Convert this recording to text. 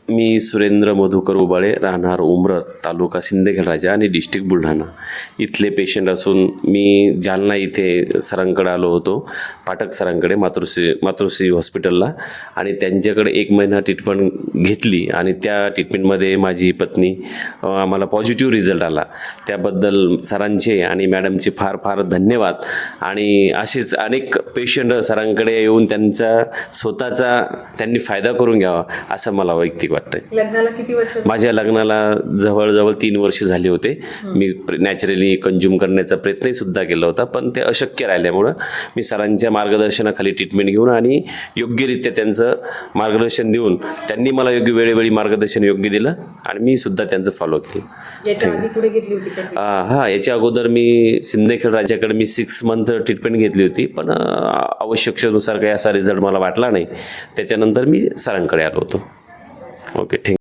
मी सुरेंद्र मधुकर उबाळे, राहणार उमरत, तालुका सिंदखेड आणि डिस्ट्रिक्ट बुलढाणा इथले पेशंट असून मी जालना इथे सरांकडे आलो होतो, पाठक सरांकडे, मातृश्री हॉस्पिटलला. आणि त्यांच्याकडे 1 महिना ट्रीटमेंट घेतली आणि त्या ट्रीटमेंटमध्ये माझी पत्नी आम्हाला पॉझिटिव्ह रिझल्ट आला. त्याबद्दल सरांचे आणि मॅडमचे फार फार धन्यवाद. आणि असेच अनेक पेशंट सरांकडे येऊन त्यांचा स्वतःचा त्यांनी फायदा करून घ्यावा असं मला वैयक्तिक वाटतंय. लग्नाला किती वर्ष? माझ्या लग्नाला जवळजवळ 3 वर्ष झाली होते. मी नॅचरली कंझ्युम करण्याचा प्रयत्नही सुद्धा केला होता, पण ते अशक्य राहिल्यामुळं मी सरांच्या मार्गदर्शनाखाली ट्रीटमेंट घेऊन आणि योग्यरित्या त्यांचं मार्गदर्शन देऊन त्यांनी मला वेळोवेळी मार्गदर्शन योग्य दिलं आणि मी सुद्धा त्यांचं फॉलो केलं. याच्या आधी कुठे घेतली होती का? हां, याच्या अगोदर मी सिंदखेड राज्याकडे 6 मंथ ट्रीटमेंट घेतली होती, पण आवश्यकतेनुसार काही असा रिझल्ट मला वाटला नाही. त्याच्यानंतर मी सरांकडे आलो होतो. Okay, thank you.